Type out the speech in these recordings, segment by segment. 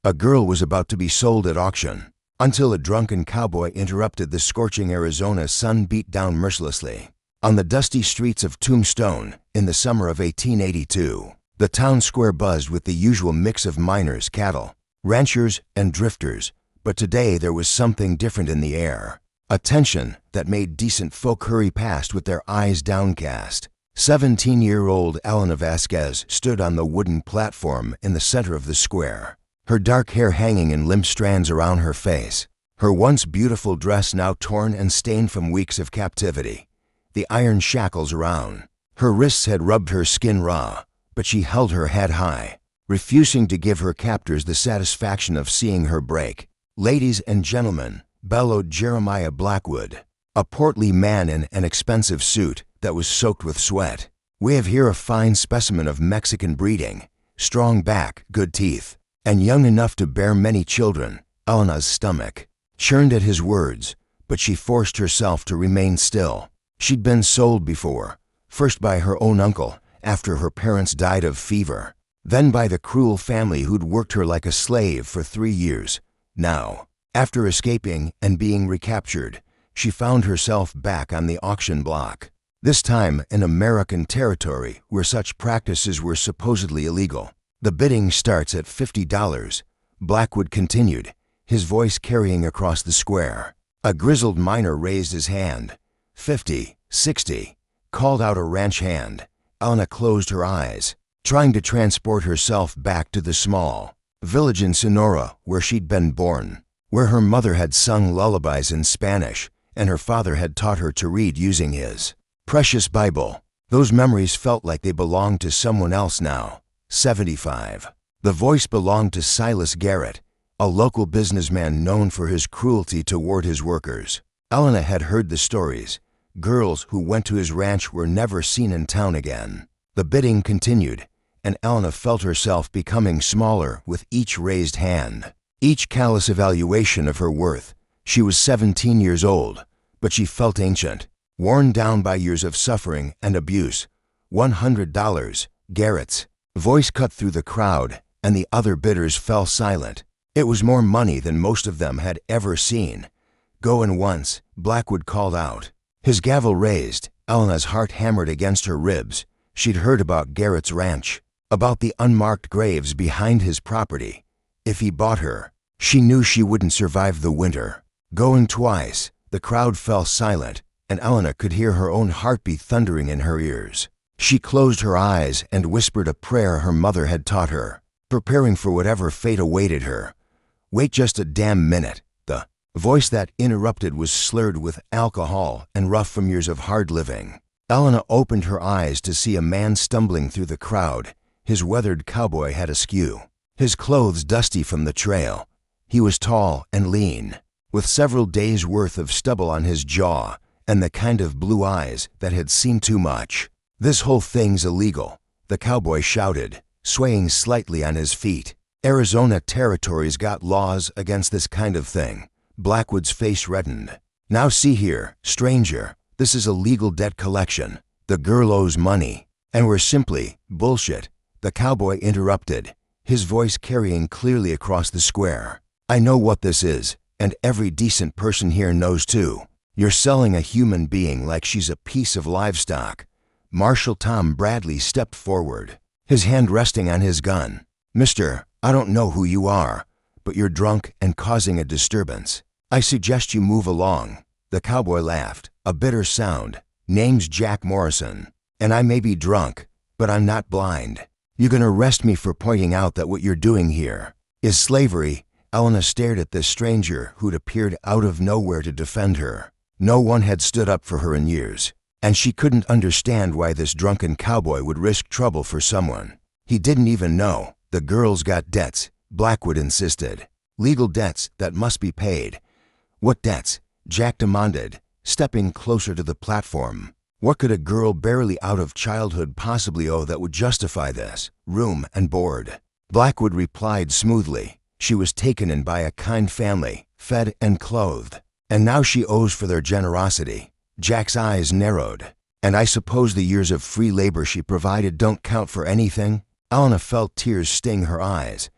A girl was about to be sold at auction, until a drunken cowboy interrupted. The scorching Arizona sun beat down mercilessly on the dusty streets of Tombstone in the summer of 1882. The town square buzzed with the usual mix of miners, cattle, ranchers, and drifters, but today there was something different in the air, a tension that made decent folk hurry past with their eyes downcast. 17-year-old Elena Vasquez stood on the wooden platform in the center of the square, her dark hair hanging in limp strands around her face, her once beautiful dress now torn and stained from weeks of captivity, the iron shackles around. Her wrists had rubbed her skin raw, but she held her head high, refusing to give her captors the satisfaction of seeing her break. "Ladies and gentlemen," bellowed Jeremiah Blackwood, a portly man in an expensive suit that was soaked with sweat. "We have here a fine specimen of Mexican breeding, strong back, good teeth, and young enough to bear many children." Elena's stomach churned at his words, but she forced herself to remain still. She'd been sold before, first by her own uncle after her parents died of fever, then by the cruel family who'd worked her like a slave for 3 years. Now, after escaping and being recaptured, she found herself back on the auction block, this time in American territory where such practices were supposedly illegal. "The bidding starts at $50, Blackwood continued, his voice carrying across the square. A grizzled miner raised his hand. 50, 60, called out a ranch hand. Elena closed her eyes, trying to transport herself back to the small village in Sonora where she'd been born, where her mother had sung lullabies in Spanish and her father had taught her to read using his precious Bible. Those memories felt like they belonged to someone else now. 75. The voice belonged to Silas Garrett, a local businessman known for his cruelty toward his workers. Elena had heard the stories. Girls who went to his ranch were never seen in town again. The bidding continued, and Elena felt herself becoming smaller with each raised hand, each callous evaluation of her worth. She was 17 years old, but she felt ancient, worn down by years of suffering and abuse. $100, Garrett's voice cut through the crowd, and the other bidders fell silent. It was more money than most of them had ever seen. "Going once," Blackwood called out. His gavel raised. Elena's heart hammered against her ribs. She'd heard about Garrett's ranch, about the unmarked graves behind his property. If he bought her, she knew she wouldn't survive the winter. Going twice, the crowd fell silent, and Elena could hear her own heartbeat thundering in her ears. She closed her eyes and whispered a prayer her mother had taught her, preparing for whatever fate awaited her. "Wait just a damn minute." The voice that interrupted was slurred with alcohol and rough from years of hard living. Elena opened her eyes to see a man stumbling through the crowd, his weathered cowboy hat askew, his clothes dusty from the trail. He was tall and lean, with several days' worth of stubble on his jaw and the kind of blue eyes that had seen too much. "This whole thing's illegal," the cowboy shouted, swaying slightly on his feet. "Arizona territory's got laws against this kind of thing." Blackwood's face reddened. "Now see here, stranger, this is a legal debt collection. The girl owes money, and we're simply bullshit," the cowboy interrupted, his voice carrying clearly across the square. "I know what this is, and every decent person here knows too. You're selling a human being like she's a piece of livestock." Marshal Tom Bradley stepped forward, his hand resting on his gun. "Mister, I don't know who you are, but you're drunk and causing a disturbance. I suggest you move along." The cowboy laughed, a bitter sound. "Name's Jack Morrison, and I may be drunk, but I'm not blind. You can arrest me for pointing out that what you're doing here is slavery." Elena stared at this stranger who'd appeared out of nowhere to defend her. No one had stood up for her in years, and she couldn't understand why this drunken cowboy would risk trouble for someone he didn't even know. "The girl's got debts," Blackwood insisted. "Legal debts that must be paid." "What debts?" Jack demanded, stepping closer to the platform. What could a girl barely out of childhood possibly owe that would justify this? "Room and board," Blackwood replied smoothly. She was taken in by a kind family, fed and clothed, and now she owes for their generosity. Jack's eyes narrowed. "And I suppose the years of free labor she provided don't count for anything?" Elena felt tears sting her eyes.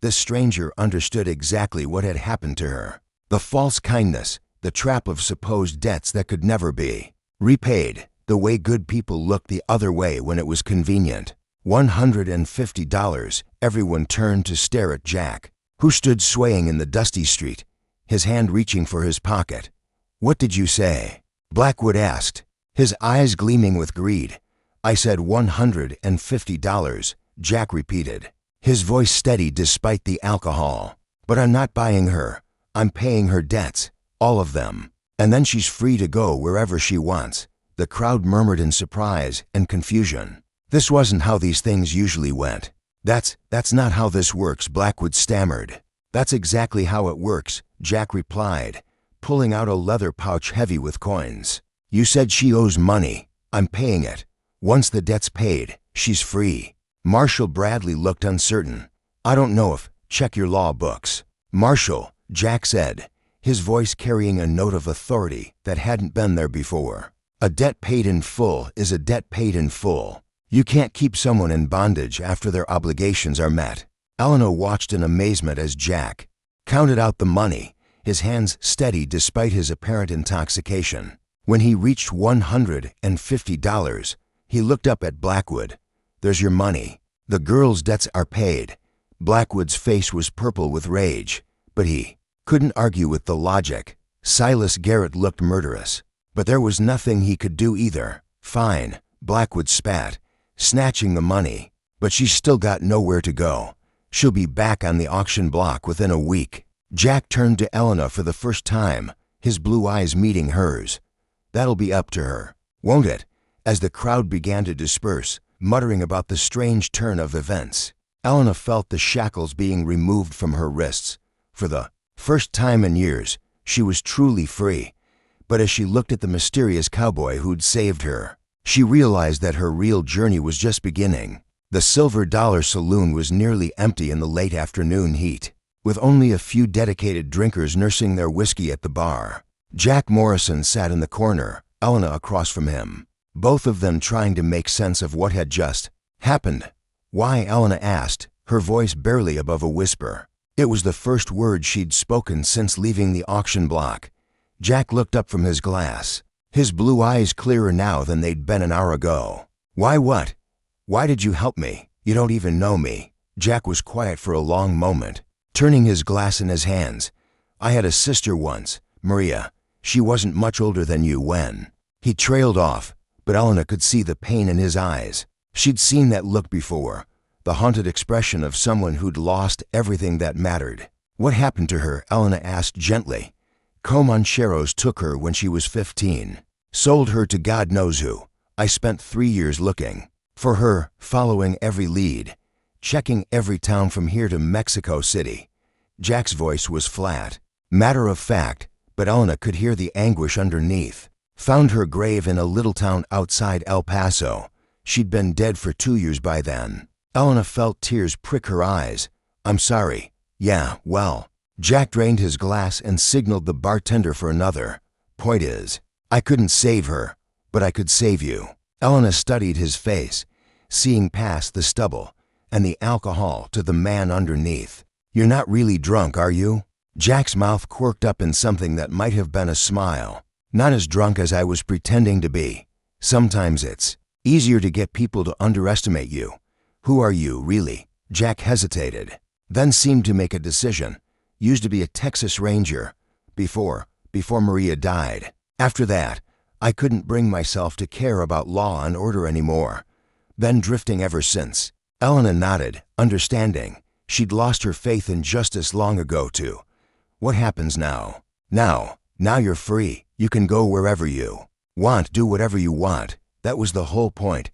This stranger understood exactly what had happened to her. The false kindness, the trap of supposed debts that could never be repaid, the way good people looked the other way when it was convenient. $150. Everyone turned to stare at Jack, who stood swaying in the dusty street, his hand reaching for his pocket. "What did you say?" Blackwood asked, his eyes gleaming with greed. "I said $150, Jack repeated, his voice steady despite the alcohol. "But I'm not buying her. I'm paying her debts, all of them. And then she's free to go wherever she wants." The crowd murmured in surprise and confusion. This wasn't how these things usually went. That's not how this works," Blackwood stammered. "That's exactly how it works," Jack replied, pulling out a leather pouch heavy with coins. "You said she owes money. I'm paying it. Once the debt's paid, she's free." Marshall Bradley looked uncertain. "I don't know if, check your law books." "Marshall," Jack said, his voice carrying a note of authority that hadn't been there before. "A debt paid in full is a debt paid in full. You can't keep someone in bondage after their obligations are met." Elena watched in amazement as Jack counted out the money, his hands steady despite his apparent intoxication. When he reached $150, he looked up at Blackwood. "There's your money. The girl's debts are paid." Blackwood's face was purple with rage, but he couldn't argue with the logic. Silas Garrett looked murderous, but there was nothing he could do either. "Fine," Blackwood spat, snatching the money, "but she's still got nowhere to go. She'll be back on the auction block within a week." Jack turned to Elena for the first time, his blue eyes meeting hers. "That'll be up to her, won't it?" As the crowd began to disperse, muttering about the strange turn of events, Elena felt the shackles being removed from her wrists. For the first time in years, she was truly free. But as she looked at the mysterious cowboy who'd saved her, she realized that her real journey was just beginning. The Silver Dollar Saloon was nearly empty in the late afternoon heat, with only a few dedicated drinkers nursing their whiskey at the bar. Jack Morrison sat in the corner, Elena across from him, both of them trying to make sense of what had just happened. "Why?" Elena asked, her voice barely above a whisper. It was the first word she'd spoken since leaving the auction block. Jack looked up from his glass, his blue eyes clearer now than they'd been an hour ago. "Why what? Why did you help me? You don't even know me." Jack was quiet for a long moment, turning his glass in his hands. "I had a sister once, Maria. She wasn't much older than you when." He trailed off, but Elena could see the pain in his eyes. She'd seen that look before, the haunted expression of someone who'd lost everything that mattered. "What happened to her?" Elena asked gently. "Comancheros took her when she was 15. Sold her to God knows who. I spent 3 years looking for her, following every lead, checking every town from here to Mexico City." Jack's voice was flat, matter of fact, but Elena could hear the anguish underneath. "Found her grave in a little town outside El Paso. She'd been dead for 2 years by then." Elena felt tears prick her eyes. "I'm sorry." "Yeah, well." Jack drained his glass and signaled the bartender for another. "Point is, I couldn't save her, but I could save you." Elena studied his face, seeing past the stubble and the alcohol to the man underneath. "You're not really drunk, are you?" Jack's mouth quirked up in something that might have been a smile. "Not as drunk as I was pretending to be. Sometimes it's easier to get people to underestimate you." "Who are you, really?" Jack hesitated, then seemed to make a decision. "Used to be a Texas Ranger. Before Maria died. After that, I couldn't bring myself to care about law and order anymore. Been drifting ever since." Elena nodded, understanding. She'd lost her faith in justice long ago, too. "What happens now?" Now you're free. You can go wherever you want, do whatever you want. That was the whole point.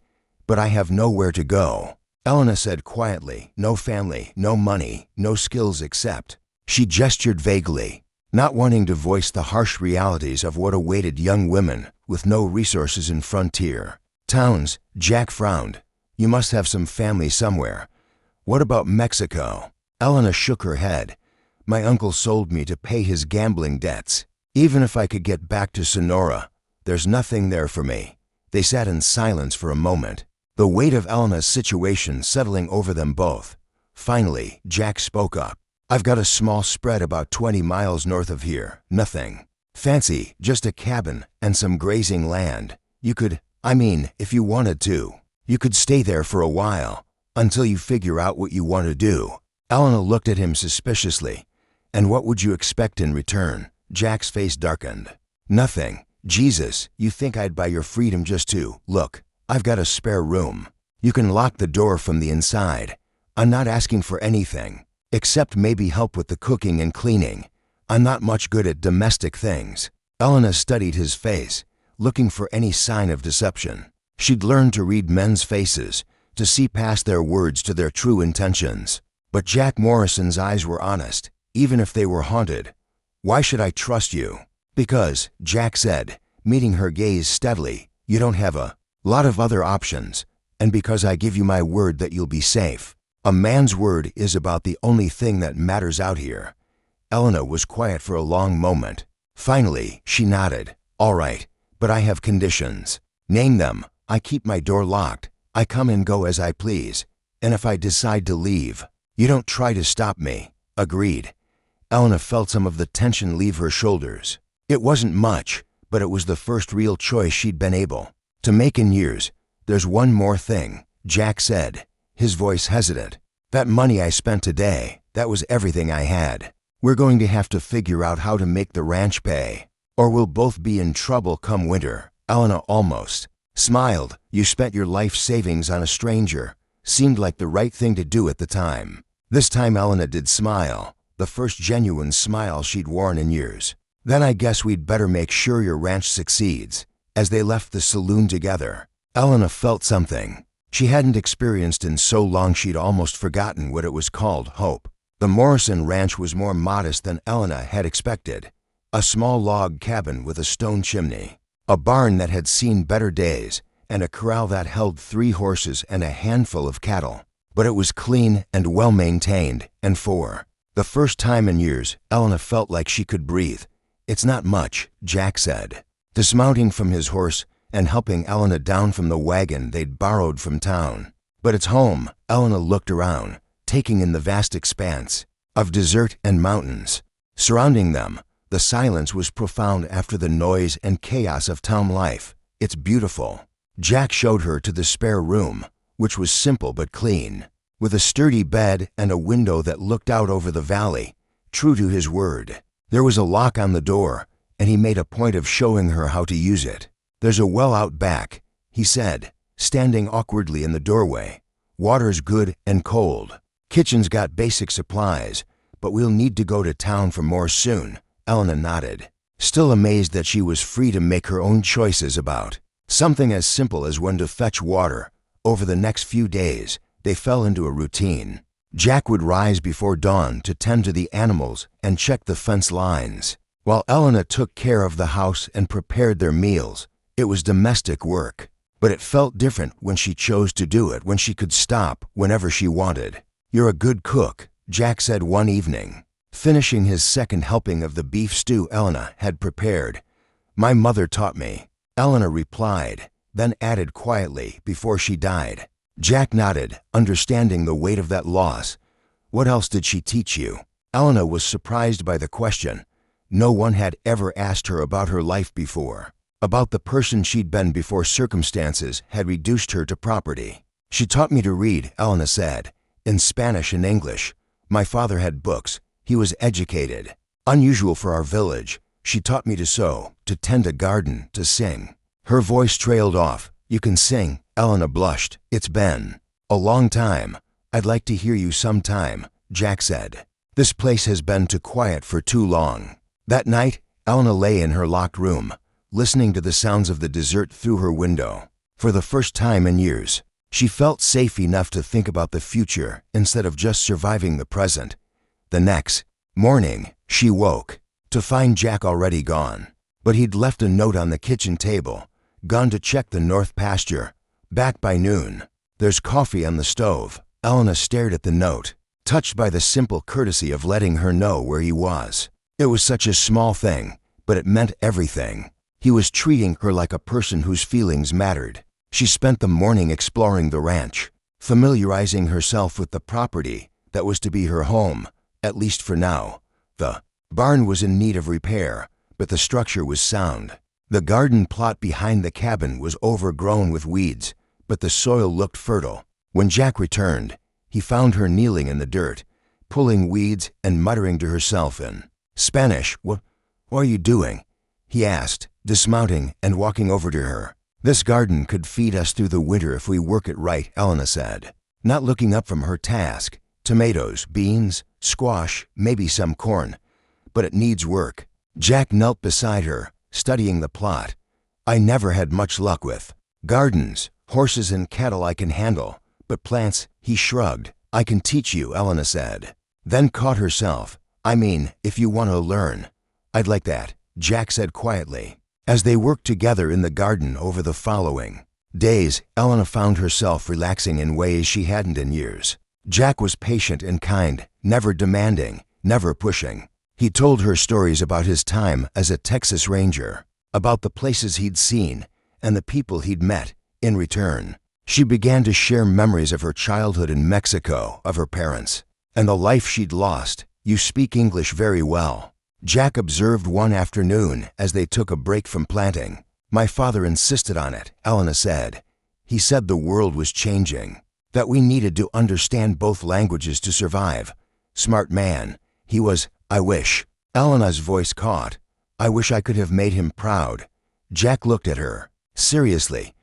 But I have nowhere to go." Elena said quietly, "No family, no money, no skills except." She gestured vaguely, not wanting to voice the harsh realities of what awaited young women with no resources in frontier towns. Jack frowned. "You must have some family somewhere. What about Mexico?" Elena shook her head. "My uncle sold me to pay his gambling debts. Even if I could get back to Sonora, there's nothing there for me." They sat in silence for a moment, the weight of Elena's situation settling over them both. Finally, Jack spoke up. "I've got a small spread about 20 miles north of here. Nothing fancy, just a cabin and some grazing land. You could, if you wanted to, you could stay there for a while, until you figure out what you want to do." Elena looked at him suspiciously. "And what would you expect in return?" Jack's face darkened. "Nothing. Jesus, you think I'd buy your freedom just to, look, I've got a spare room. You can lock the door from the inside. I'm not asking for anything, except maybe help with the cooking and cleaning. I'm not much good at domestic things." Elena studied his face, looking for any sign of deception. She'd learned to read men's faces, to see past their words to their true intentions. But Jack Morrison's eyes were honest, even if they were haunted. "Why should I trust you?" "Because," Jack said, meeting her gaze steadily, "you don't have a lot of other options, and because I give you my word that you'll be safe. A man's word is about the only thing that matters out here." Elena was quiet for a long moment. Finally, she nodded. "All right, but I have conditions." "Name them." "I keep my door locked. I come and go as I please. And if I decide to leave, you don't try to stop me." "Agreed." Elena felt some of the tension leave her shoulders. It wasn't much, but it was the first real choice she'd been able to make in years. "There's one more thing," Jack said, his voice hesitant. "That money I spent today, that was everything I had. We're going to have to figure out how to make the ranch pay, or we'll both be in trouble come winter." Elena almost smiled. "You spent your life savings on a stranger. Seemed like the right thing to do at the time." This time Elena did smile, the first genuine smile she'd worn in years. "Then I guess we'd better make sure your ranch succeeds." As they left the saloon together, Elena felt something she hadn't experienced in so long she'd almost forgotten what it was called: hope. The Morrison ranch was more modest than Elena had expected. A small log cabin with a stone chimney, a barn that had seen better days, and a corral that held 3 horses and a handful of cattle. But it was clean and well-maintained, and for the first time in years, Elena felt like she could breathe. "It's not much," Jack said, dismounting from his horse and helping Elena down from the wagon they'd borrowed from town. "But it's home." Elena looked around, taking in the vast expanse of desert and mountains surrounding them. The silence was profound after the noise and chaos of town life. "It's beautiful." Jack showed her to the spare room, which was simple but clean, with a sturdy bed and a window that looked out over the valley. True to his word, there was a lock on the door, and he made a point of showing her how to use it. "There's a well out back," he said, standing awkwardly in the doorway. "Water's good and cold. Kitchen's got basic supplies, but we'll need to go to town for more soon." Elena nodded, still amazed that she was free to make her own choices about something as simple as when to fetch water. Over the next few days, they fell into a routine. Jack would rise before dawn to tend to the animals and check the fence lines, while Elena took care of the house and prepared their meals. It was domestic work, but it felt different when she chose to do it, when she could stop whenever she wanted. "You're a good cook," Jack said one evening, finishing his second helping of the beef stew Elena had prepared. "My mother taught me," Elena replied, then added quietly, "before she died." Jack nodded, understanding the weight of that loss. "What else did she teach you?" Elena was surprised by the question. No one had ever asked her about her life before, about the person she'd been before circumstances had reduced her to property. "She taught me to read," Elena said, "in Spanish and English. My father had books. He was educated. Unusual for our village. She taught me to sew, to tend a garden, to sing." Her voice trailed off. "You can sing?" Elena blushed. "It's been a long time. I'd like to hear you sometime," Jack said. "This place has been too quiet for too long." That night, Elena lay in her locked room, listening to the sounds of the desert through her window. For the first time in years, she felt safe enough to think about the future instead of just surviving the present. The next morning, she woke to find Jack already gone. But he'd left a note on the kitchen table, gone to check the north pasture. Back by noon. "There's coffee on the stove." Elena stared at the note, touched by the simple courtesy of letting her know where he was. It was such a small thing, but it meant everything. He was treating her like a person whose feelings mattered. She spent the morning exploring the ranch, familiarizing herself with the property, that was to be her home, at least for now. The barn was in need of repair, but the structure was sound. The garden plot behind the cabin was overgrown with weeds, but the soil looked fertile. When Jack returned, he found her kneeling in the dirt, pulling weeds and muttering to herself in Spanish. What are you doing?" he asked, dismounting and walking over to her. "This garden could feed us through the winter if we work it right," Elena said, not looking up from her task. "Tomatoes, beans, squash, maybe some corn, but it needs work." Jack knelt beside her, studying the plot. "I never had much luck with gardens. Horses and cattle I can handle, but plants," he shrugged. "I can teach you," Elena said, then caught herself. "I mean, if you want to learn." "I'd like that," Jack said quietly. As they worked together in the garden over the following days, Elena found herself relaxing in ways she hadn't in years. Jack was patient and kind, never demanding, never pushing. He told her stories about his time as a Texas Ranger, about the places he'd seen and the people he'd met. In return, she began to share memories of her childhood in Mexico, of her parents, and the life she'd lost. "You speak English very well," Jack observed one afternoon as they took a break from planting. "My father insisted on it," Elena said. "He said the world was changing, that we needed to understand both languages to survive. Smart man, he was." "I wish," Elena's voice caught. "I wish I could have made him proud." Jack looked at her. "Seriously,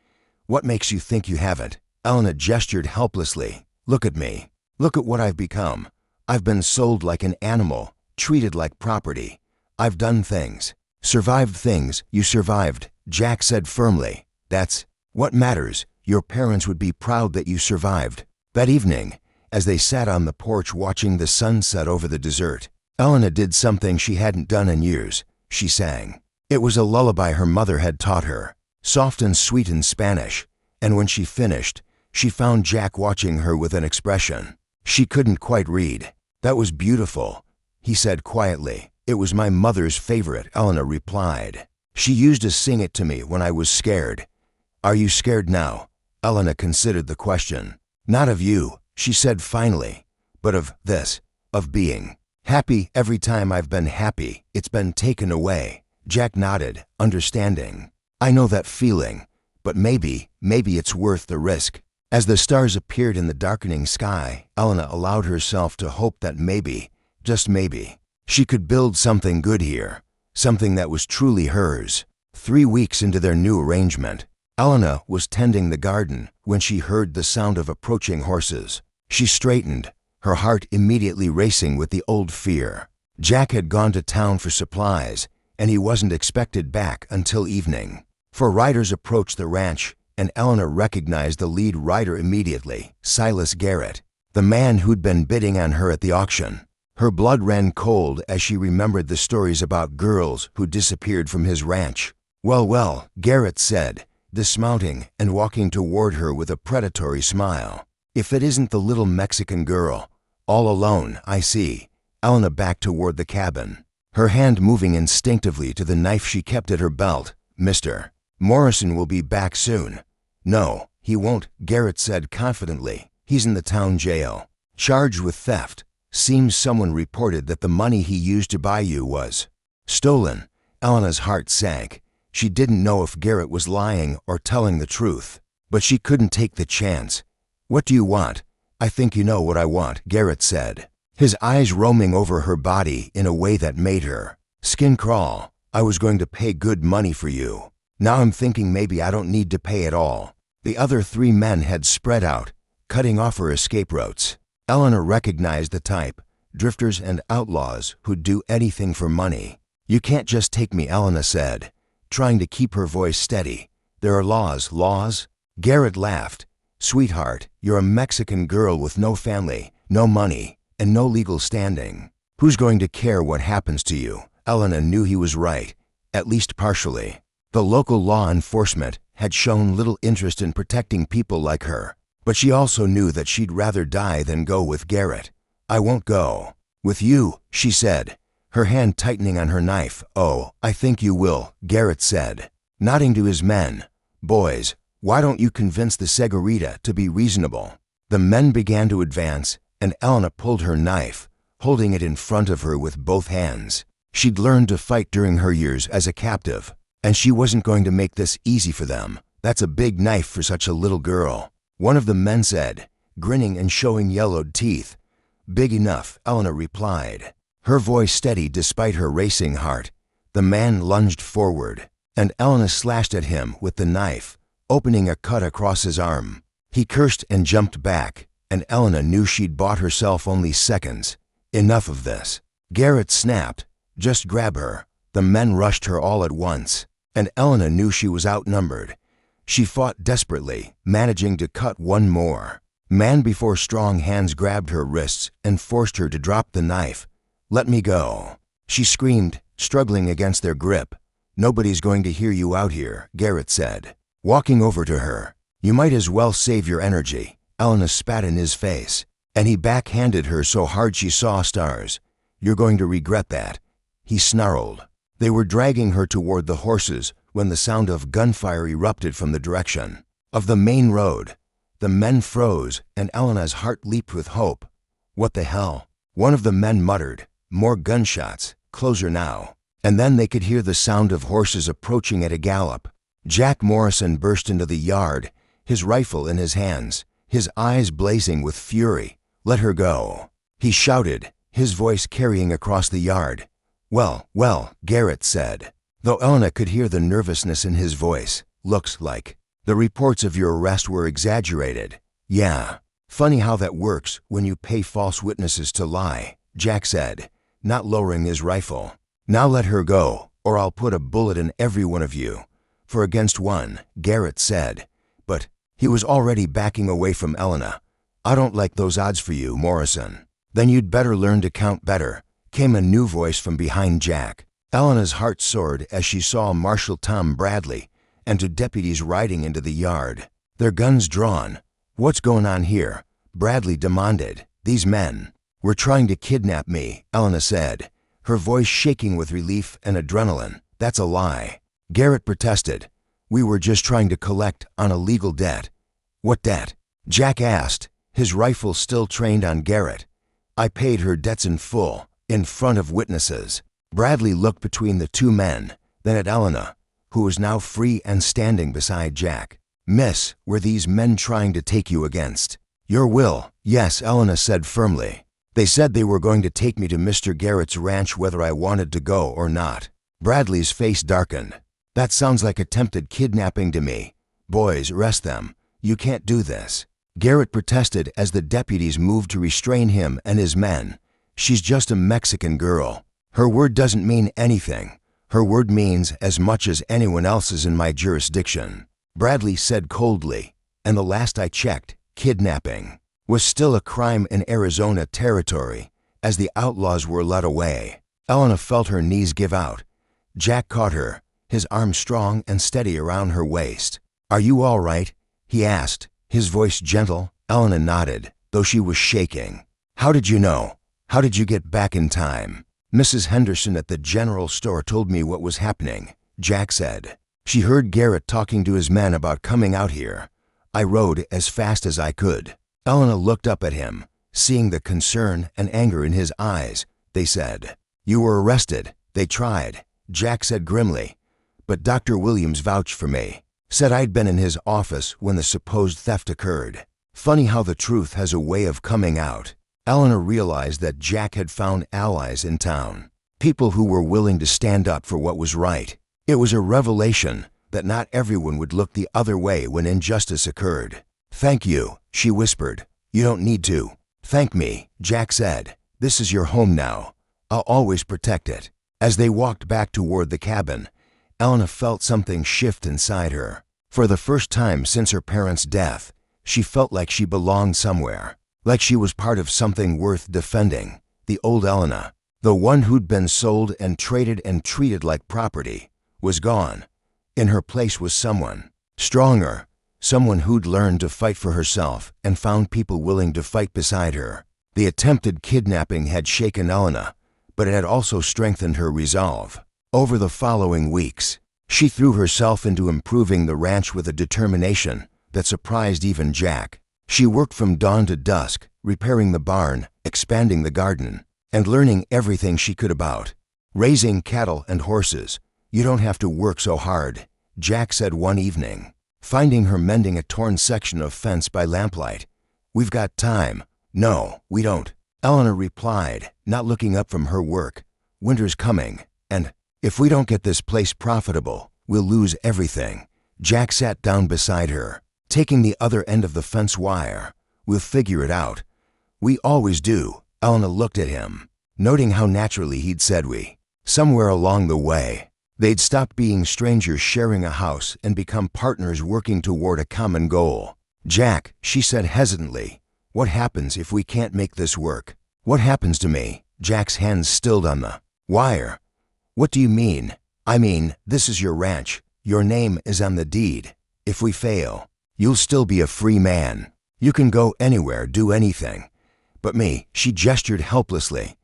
what makes you think you haven't?" Elena gestured helplessly. "Look at me. Look at what I've become. I've been sold like an animal, treated like property. I've done things, survived things." "You survived," Jack said firmly. "That's what matters. Your parents would be proud that you survived." That evening, as they sat on the porch watching the sunset over the desert, Elena did something she hadn't done in years. She sang. It was a lullaby her mother had taught her, soft and sweet in Spanish, and when she finished, she found Jack watching her with an expression she couldn't quite read. "That was beautiful," he said quietly. "It was my mother's favorite," Elena replied. "She used to sing it to me when I was scared." "Are you scared now?" Elena considered the question. "Not of you," she said finally, "but of this, of being happy. Every time I've been happy, it's been taken away." Jack nodded, understanding. "I know that feeling, but maybe it's worth the risk." As the stars appeared in the darkening sky, Elena allowed herself to hope that maybe, just maybe, she could build something good here, something that was truly hers. 3 weeks into their new arrangement, Elena was tending the garden when she heard the sound of approaching horses. She straightened, her heart immediately racing with the old fear. Jack had gone to town for supplies, and he wasn't expected back until evening. 4 riders approached the ranch, and Elena recognized the lead rider immediately, Silas Garrett, the man who'd been bidding on her at the auction. Her blood ran cold as she remembered the stories about girls who disappeared from his ranch. Well, Garrett said, dismounting and walking toward her with a predatory smile. "If it isn't the little Mexican girl, all alone, I see." Elena backed toward the cabin, her hand moving instinctively to the knife she kept at her belt. "Mr. Morrison will be back soon." "No, he won't," Garrett said confidently. "He's in the town jail, charged with theft. Seems someone reported that the money he used to buy you was stolen." Elena's heart sank. She didn't know if Garrett was lying or telling the truth, but she couldn't take the chance. "What do you want?" "I think you know what I want," Garrett said, his eyes roaming over her body in a way that made her skin crawl. "I was going to pay good money for you. Now I'm thinking maybe I don't need to pay at all." The other 3 men had spread out, cutting off her escape routes. Elena recognized the type, drifters and outlaws who'd do anything for money. "You can't just take me," Elena said, trying to keep her voice steady. "There are laws." "Laws?" Garrett laughed. "Sweetheart, you're a Mexican girl with no family, no money, and no legal standing. Who's going to care what happens to you?" Elena knew he was right, at least partially. The local law enforcement had shown little interest in protecting people like her, but she also knew that she'd rather die than go with Garrett. "I won't go with you," she said, her hand tightening on her knife. "Oh, I think you will," Garrett said, nodding to his men. "Boys, why don't you convince the Segurita to be reasonable?" The men began to advance, and Elena pulled her knife, holding it in front of her with both hands. She'd learned to fight during her years as a captive, and she wasn't going to make this easy for them. "That's a big knife for such a little girl," one of the men said, grinning and showing yellowed teeth. "Big enough," Elena replied, her voice steady despite her racing heart. The man lunged forward, and Elena slashed at him with the knife, opening a cut across his arm. He cursed and jumped back, and Elena knew she'd bought herself only seconds. "Enough of this," Garrett snapped. "Just grab her." The men rushed her all at once, and Elena knew she was outnumbered. She fought desperately, managing to cut one more man before strong hands grabbed her wrists and forced her to drop the knife. "Let me go," she screamed, struggling against their grip. "Nobody's going to hear you out here," Garrett said, walking over to her. "You might as well save your energy." Elena spat in his face, and he backhanded her so hard she saw stars. "You're going to regret that," he snarled. They were dragging her toward the horses when the sound of gunfire erupted from the direction of the main road. The men froze, and Elena's heart leaped with hope. "What the hell?" one of the men muttered. "More gunshots, closer now." And then they could hear the sound of horses approaching at a gallop. Jack Morrison burst into the yard, his rifle in his hands, his eyes blazing with fury. "Let her go," he shouted, his voice carrying across the yard. Well, Garrett said, though Elena could hear the nervousness in his voice. "Looks like the reports of your arrest were exaggerated." "Yeah, funny how that works when you pay false witnesses to lie," Jack said, not lowering his rifle. "Now let her go, or I'll put a bullet in every one of you." "For against one," Garrett said, but he was already backing away from Elena. "I don't like those odds for you, Morrison." "Then you'd better learn to count better," came a new voice from behind Jack. Elena's heart soared as she saw Marshal Tom Bradley and two deputies riding into the yard, their guns drawn. "What's going on here?" Bradley demanded. "These men were trying to kidnap me," Elena said, her voice shaking with relief and adrenaline. "That's a lie," Garrett protested. "We were just trying to collect on a legal debt." "What debt?" Jack asked, his rifle still trained on Garrett. "I paid her debts in full, in front of witnesses." Bradley looked between the two men, then at Elena, who was now free and standing beside Jack. "Miss, were these men trying to take you against your will?" "Yes," Elena said firmly. "They said they were going to take me to Mr. Garrett's ranch whether I wanted to go or not." Bradley's face darkened. "That sounds like attempted kidnapping to me. Boys, arrest them. You can't do this." Garrett protested as the deputies moved to restrain him and his men. "She's just a Mexican girl. Her word doesn't mean anything. Her word means as much as anyone else's in my jurisdiction," Bradley said coldly. "And the last I checked, kidnapping was still a crime in Arizona territory," as the outlaws were led away. Elena felt her knees give out. Jack caught her, his arm strong and steady around her waist. "Are you all right?" he asked, his voice gentle. Elena nodded, though she was shaking. "How did you know? How did you get back in time?" "Mrs. Henderson at the general store told me what was happening," Jack said. "She heard Garrett talking to his men about coming out here. I rode as fast as I could." Elena looked up at him, seeing the concern and anger in his eyes. "They said you were arrested." "They tried," Jack said grimly. "But Dr. Williams vouched for me. Said I'd been in his office when the supposed theft occurred." Funny how the truth has a way of coming out. Elena realized that Jack had found allies in town, people who were willing to stand up for what was right. It was a revelation that not everyone would look the other way when injustice occurred. "Thank you," she whispered. "You don't need to thank me," Jack said. "This is your home now. I'll always protect it." As they walked back toward the cabin, Elena felt something shift inside her. For the first time since her parents' death, she felt like she belonged somewhere. Like she was part of something worth defending. The old Elena, the one who'd been sold and traded and treated like property, was gone. In her place was someone stronger, someone who'd learned to fight for herself and found people willing to fight beside her. The attempted kidnapping had shaken Elena, but it had also strengthened her resolve. Over the following weeks, she threw herself into improving the ranch with a determination that surprised even Jack. She worked from dawn to dusk, repairing the barn, expanding the garden, and learning everything she could about raising cattle and horses. You don't have to work so hard, Jack said one evening, finding her mending a torn section of fence by lamplight. We've got time. No, we don't, Elena replied, not looking up from her work. Winter's coming, and if we don't get this place profitable, we'll lose everything. Jack sat down beside her, taking the other end of the fence wire. We'll figure it out. We always do. Elena looked at him, noting how naturally he'd said we. Somewhere along the way, they'd stopped being strangers sharing a house and become partners working toward a common goal. Jack, she said hesitantly, what happens if we can't make this work? What happens to me? Jack's hands stilled on the wire. What do you mean? I mean, this is your ranch. Your name is on the deed. If we fail, you'll still be a free man. You can go anywhere, do anything. But me, she gestured helplessly.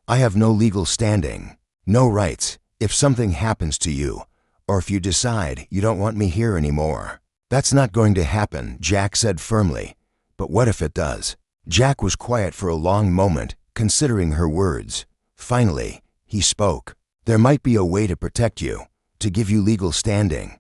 I have no legal standing, no rights. If something happens to you, or if you decide you don't want me here anymore. That's not going to happen, Jack said firmly. But what if it does? Jack was quiet for a long moment, considering her words. Finally, he spoke. There might be a way to protect you, to give you legal standing.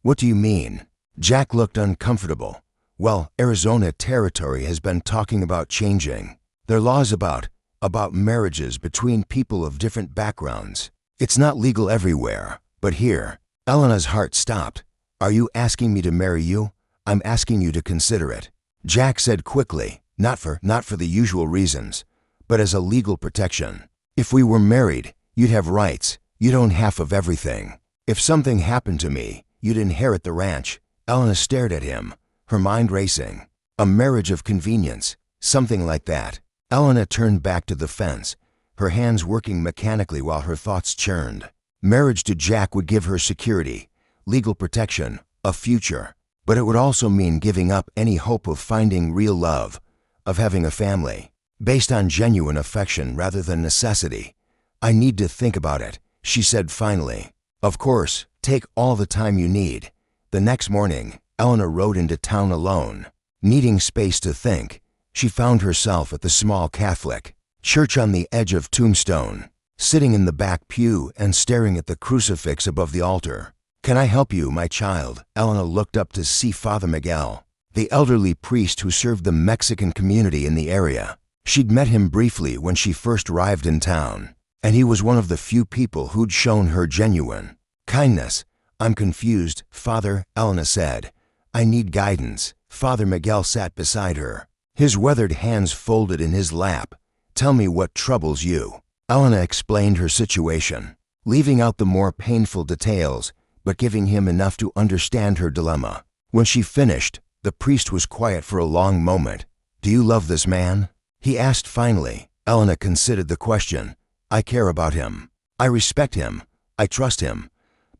What do you mean? Jack looked uncomfortable. Well, Arizona territory has been talking about changing their laws about marriages between people of different backgrounds. It's not legal everywhere, but here. Elena's heart stopped. Are you asking me to marry you? I'm asking you to consider it. Jack said quickly, not for the usual reasons, but as a legal protection. If we were married, you'd have rights. You'd own half of everything. If something happened to me, you'd inherit the ranch. Elena stared at him, her mind racing. A marriage of convenience, something like that. Elena turned back to the fence, her hands working mechanically while her thoughts churned. Marriage to Jack would give her security, legal protection, a future. But it would also mean giving up any hope of finding real love, of having a family, based on genuine affection rather than necessity. I need to think about it, she said finally. Of course, take all the time you need. The next morning, Elena rode into town alone. Needing space to think, she found herself at the small Catholic church on the edge of Tombstone, sitting in the back pew and staring at the crucifix above the altar. Can I help you, my child? Elena looked up to see Father Miguel, the elderly priest who served the Mexican community in the area. She'd met him briefly when she first arrived in town, and he was one of the few people who'd shown her genuine kindness. I'm confused, Father, Elena said. I need guidance. Father Miguel sat beside her, his weathered hands folded in his lap. Tell me what troubles you. Elena explained her situation, leaving out the more painful details, but giving him enough to understand her dilemma. When she finished, the priest was quiet for a long moment. Do you love this man? He asked finally. Elena considered the question. I care about him. I respect him. I trust him.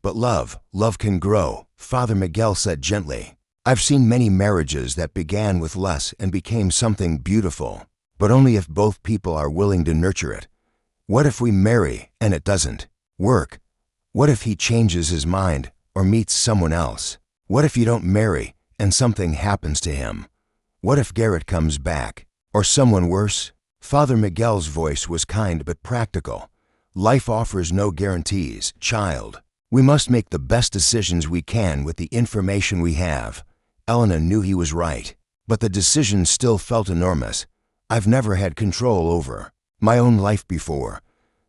But love can grow, Father Miguel said gently. I've seen many marriages that began with less and became something beautiful, but only if both people are willing to nurture it. What if we marry and it doesn't work? What if he changes his mind or meets someone else? What if you don't marry and something happens to him? What if Garrett comes back? Or someone worse? Father Miguel's voice was kind but practical. Life offers no guarantees, child. We must make the best decisions we can with the information we have. Elena knew he was right, but the decision still felt enormous. I've never had control over my own life before.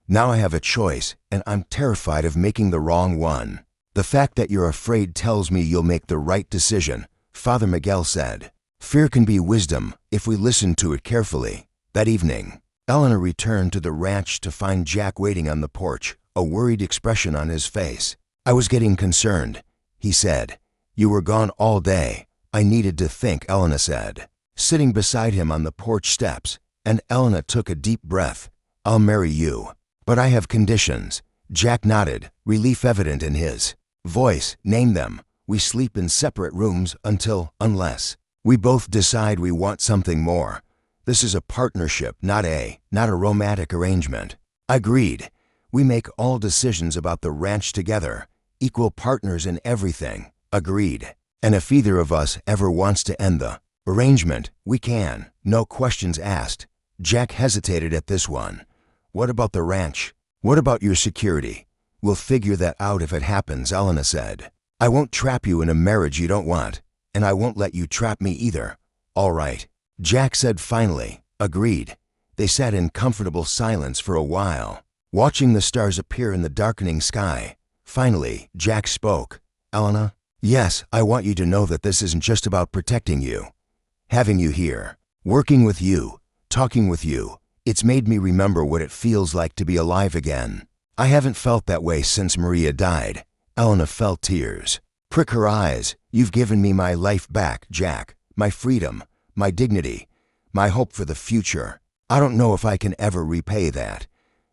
Now I have a choice, and I'm terrified of making the wrong one. The fact that you're afraid tells me you'll make the right decision, Father Miguel said. Fear can be wisdom if we listen to it carefully. That evening, Elena returned to the ranch to find Jack waiting on the porch, a worried expression on his face. I was getting concerned, he said. You were gone all day. I needed to think, Elena said, sitting beside him on the porch steps, and Elena took a deep breath. I'll marry you, but I have conditions. Jack nodded, relief evident in his voice. Name them. We sleep in separate rooms unless we both decide we want something more. This is a partnership, not a romantic arrangement. Agreed. We make all decisions about the ranch together, equal partners in everything. Agreed. And if either of us ever wants to end the Arrangement, we can. No questions asked. Jack hesitated at this one. What about the ranch? What about your security? We'll figure that out if it happens, Elena said. I won't trap you in a marriage you don't want, and I won't let you trap me either. All right, Jack said finally. Agreed. They sat in comfortable silence for a while, watching the stars appear in the darkening sky. Finally, Jack spoke. Elena, yes, I want you to know that this isn't just about protecting you. Having you here, working with you, talking with you, it's made me remember what it feels like to be alive again. I haven't felt that way since Maria died. Elena felt tears prick her eyes. You've given me my life back, Jack, my freedom, my dignity, my hope for the future. I don't know if I can ever repay that.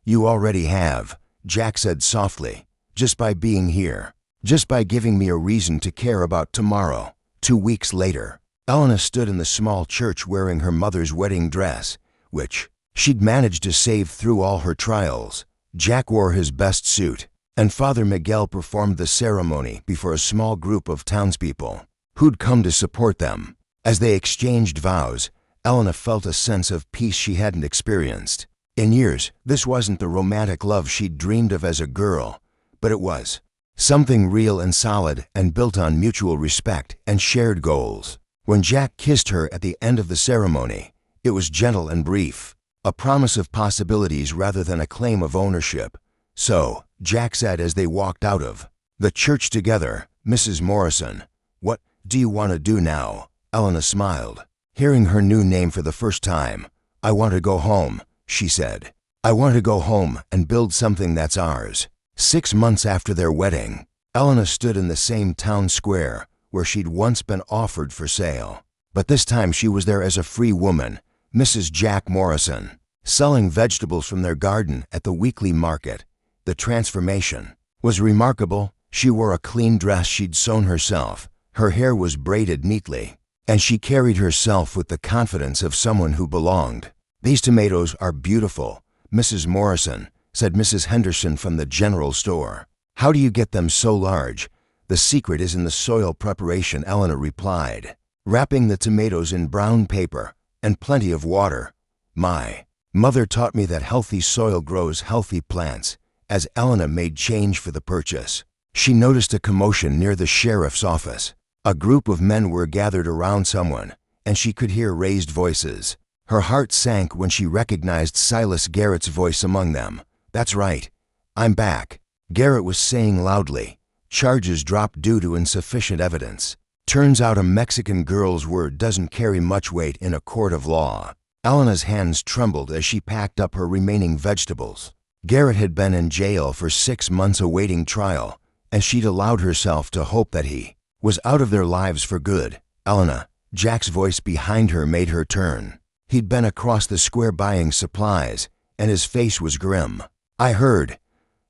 You already have, Jack said softly, just by being here, just by giving me a reason to care about tomorrow. 2 weeks later, Elena stood in the small church wearing her mother's wedding dress, which she'd managed to save through all her trials. Jack wore his best suit, and Father Miguel performed the ceremony before a small group of townspeople who'd come to support them. As they exchanged vows, Elena felt a sense of peace she hadn't experienced in years. This wasn't the romantic love she'd dreamed of as a girl, but it was something real and solid and built on mutual respect and shared goals. When Jack kissed her at the end of the ceremony, it was gentle and brief, a promise of possibilities rather than a claim of ownership. So, Jack said as they walked out of the church together, Mrs. Morrison, what do you want to do now? Elena smiled, hearing her new name for the first time. I want to go home, she said. I want to go home and build something that's ours. 6 months after their wedding, Elena stood in the same town square where she'd once been offered for sale. But this time she was there as a free woman, Mrs. Jack Morrison, selling vegetables from their garden at the weekly market. The transformation was remarkable. She wore a clean dress she'd sewn herself. Her hair was braided neatly, and she carried herself with the confidence of someone who belonged. These tomatoes are beautiful, Mrs. Morrison, said Mrs. Henderson from the general store. How do you get them so large? The secret is in the soil preparation, Elena replied, wrapping the tomatoes in brown paper and plenty of water. My mother taught me that healthy soil grows healthy plants. As Elena made change for the purchase, she noticed a commotion near the sheriff's office. A group of men were gathered around someone, and she could hear raised voices. Her heart sank when she recognized Silas Garrett's voice among them. That's right, I'm back, Garrett was saying loudly. Charges dropped due to insufficient evidence. Turns out a Mexican girl's word doesn't carry much weight in a court of law. Elena's hands trembled as she packed up her remaining vegetables. Garrett had been in jail for 6 months awaiting trial, and she'd allowed herself to hope that he was out of their lives for good. Elena, Jack's voice behind her made her turn. He'd been across the square buying supplies, and his face was grim. I heard.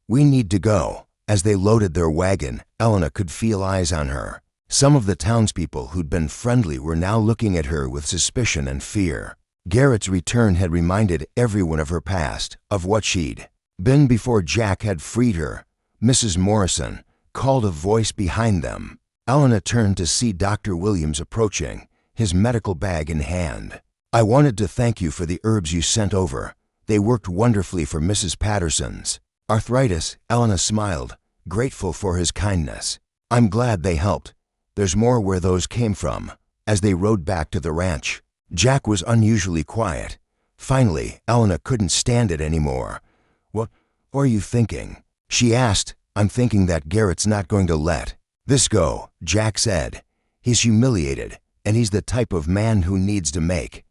We need to go. As they loaded their wagon, Elena could feel eyes on her. Some of the townspeople who'd been friendly were now looking at her with suspicion and fear. Garrett's return had reminded everyone of her past, of what she'd been before Jack had freed her. Mrs. Morrison called a voice behind them. Elena turned to see Dr. Williams approaching, his medical bag in hand. I wanted to thank you for the herbs you sent over. They worked wonderfully for Mrs. Patterson's arthritis. Elena smiled, grateful for his kindness. I'm glad they helped. There's more where those came from. As they rode back to the ranch, Jack was unusually quiet. Finally, Elena couldn't stand it anymore. What are you thinking? She asked. I'm thinking that Garrett's not going to let this go, Jack said. He's humiliated, and he's the type of man who needs to make